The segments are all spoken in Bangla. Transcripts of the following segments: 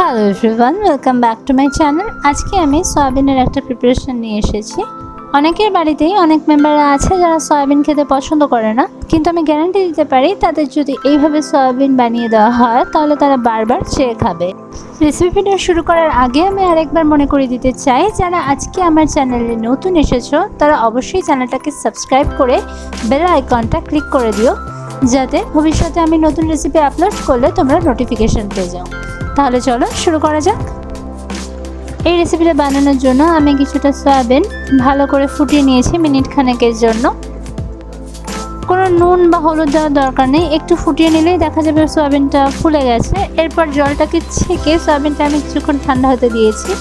Hello everyone, welcome back to my channel. আজকে আমি সয়াবিনের একটা প্রিপারেশন নিয়ে এসেছি। অনেকের বাড়িতেই অনেক মেম্বাররা আছে যারা সয়াবিন খেতে পছন্দ করে না, কিন্তু আমি গ্যারান্টি দিতে পারি তাদের যদি এইভাবে সয়াবিন বানিয়ে দেওয়া হয় তাহলে তারা বারবার চেয়ে খাবে। রেসিপি ভিডিও শুরু করার আগে আমি আরেকবার মনে করে দিতে চাই, যারা আজকে আমার চ্যানেলে নতুন এসেছো তারা অবশ্যই চ্যানেলটাকে সাবস্ক্রাইব করে বেল আইকনটা ক্লিক করে দিও, যাতে ভবিষ্যতে আমি নতুন রেসিপি আপলোড করলে তোমরা নোটিফিকেশন পেয়ে যাও। তাহলে চলো শুরু করা যাক। এই রেসিপিটা বানানোর জন্য আমি কিছুটা সয়াবিন ভালো করে ফুটিয়ে নিয়েছি মিনিট খানেকের জন্য। কোনো নুন বা হলুদ দেওয়ার দরকার নেই, একটু ফুটিয়ে নিলেই দেখা যাবে সয়াবিনটা ফুলে গেছে। এরপর জলটাকে ছেঁকে সয়াবিনটা আমি কিছুক্ষণ ঠান্ডা হতে দিয়েছি।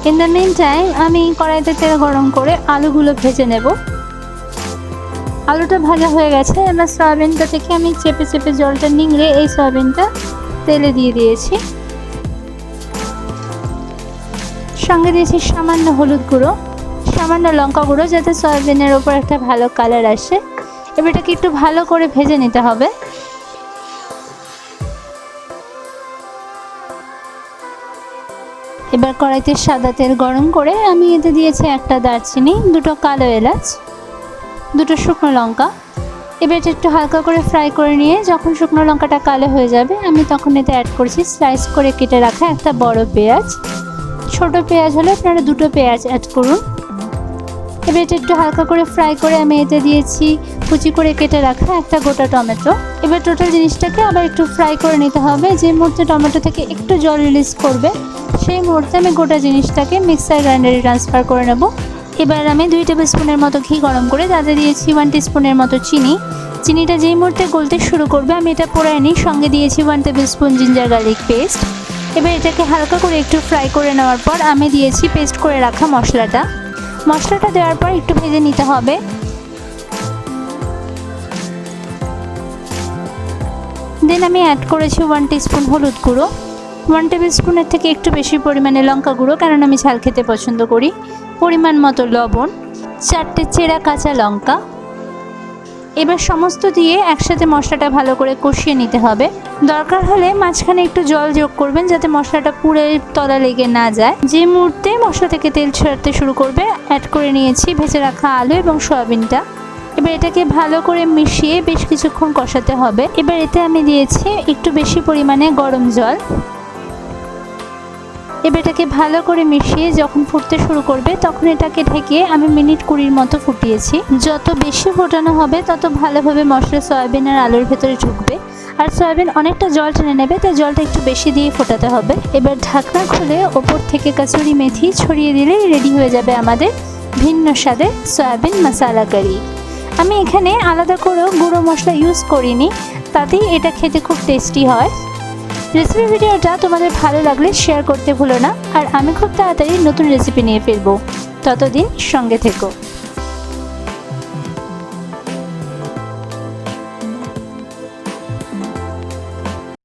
ইন দ্য মিন টাইম আমি কড়াইতে তেল গরম করে আলুগুলো ভেজে নেব। আলুটা ভাজা হয়ে গেছে, এবার সয়াবিনটা থেকে আমি চেপে চেপে জলটা নিংড়ে এই সয়াবিনটা তেলে দিয়ে দিয়েছি। সঙ্গে দিয়েছি সামান্য হলুদ গুঁড়ো, সামান্য লঙ্কা গুঁড়ো, যাতে সয়াবিনের ওপর একটা ভালো কালার আসে। এবার এটাকে একটু ভালো করে ভেজে নিতে হবে। এবার কড়াইতে সাদা তেল গরম করে আমি এতে দিয়েছি একটা দারচিনি, দুটো কালো এলাচ, দুটো শুকনো লঙ্কা। এবার এটা একটু হালকা করে ফ্রাই করে নিয়ে যখন শুকনো লঙ্কাটা কালো হয়ে যাবে আমি তখন এতে অ্যাড করছি স্লাইস করে কেটে রাখা একটা বড় পেঁয়াজ। ছোট পেঁয়াজ হলে আপনারা দুটো পেঁয়াজ অ্যাড করুন। এবার এটা একটু হালকা করে ফ্রাই করে আমি এতে দিয়েছি কুচি করে কেটে রাখা একটা গোটা টমেটো। এবার টোটাল জিনিসটাকে আবার একটু ফ্রাই করে নিতে হবে। যে মুহূর্তে টমেটো থেকে একটু জল রিলিজ করবে সেই মুহূর্তে আমি গোটা জিনিসটাকে মিক্সার গ্রাইন্ডারে ট্রান্সফার করে নেব। এবার আমি 2 টেবিল স্পুনের মতো ঘি গরম করে তাতে দিয়েছি 1 টিস্পুনের মতো চিনি। চিনিটা যেই মুহূর্তে গলতে শুরু করবে আমি এটা পোড়াই নিই। সঙ্গে দিয়েছি 1 tablespoon ginger garlic paste. এবার এটাকে হালকা করে একটু ফ্রাই করে নেওয়ার পর আমি দিয়েছি পেস্ট করে রাখা মশলাটা। মশলাটা দেওয়ার পর একটু ভেজে নিতে হবে। দেন আমি অ্যাড করেছি 1 টিস্পুন হলুদ গুঁড়ো, 1 টেবিল স্পুনের থেকে একটু বেশি পরিমাণে লঙ্কা গুঁড়ো, কারণ আমি ঝাল খেতে পছন্দ করি, পরিমাণ মতো লবণ, 4টে চেরা কাঁচা লঙ্কা। এবার সমস্ত দিয়ে একসাথে মশলাটা ভালো করে কষিয়ে নিতে হবে। দরকার হলে মাঝখানে একটু জল যোগ করবেন যাতে মশলাটা পুরো তলা লেগে না যায়। যে মুহূর্তে মশলা থেকে তেল ছাড়তে শুরু করবে অ্যাড করে নিয়েছি ভেজে রাখা আলু এবং সয়াবিনটা। এবার এটাকে ভালো করে মিশিয়ে বেশ কিছুক্ষণ কষাতে হবে। এবার এতে আমি দিয়েছি একটু বেশি পরিমাণে গরম জল। এবার এটাকে ভালো করে মিশিয়ে যখন ফুটতে শুরু করবে তখন এটাকে ঢেকে আমি মিনিট 20 মতো ফুটিয়েছি। যত বেশি ফোটানো হবে তত ভালোভাবে মশলা সয়াবিন আর আলুর ভেতরে ঢুকবে, আর সয়াবিন অনেকটা জল টেনে নেবে, তাই জলটা একটু বেশি দিয়ে ফোটাতে হবে। এবার ঢাকনা খুলে ওপর থেকে কাসুরি মেথি ছড়িয়ে দিলেই রেডি হয়ে যাবে আমাদের ভিন্ন স্বাদের সয়াবিন মশলা কারি। আমি এখানে আলাদা করেও গুঁড়ো মশলা ইউজ করিনি, তাতেই এটা খেতে খুব টেস্টি হয়। রেসিপি ভিডিওটা তোমাদের ভালো লাগলে শেয়ার করতে ভুলো না, আর আমি খুব তাড়াতাড়ি নতুন রেসিপি নিয়ে ফিরবো। ততদিন সঙ্গে থেকো।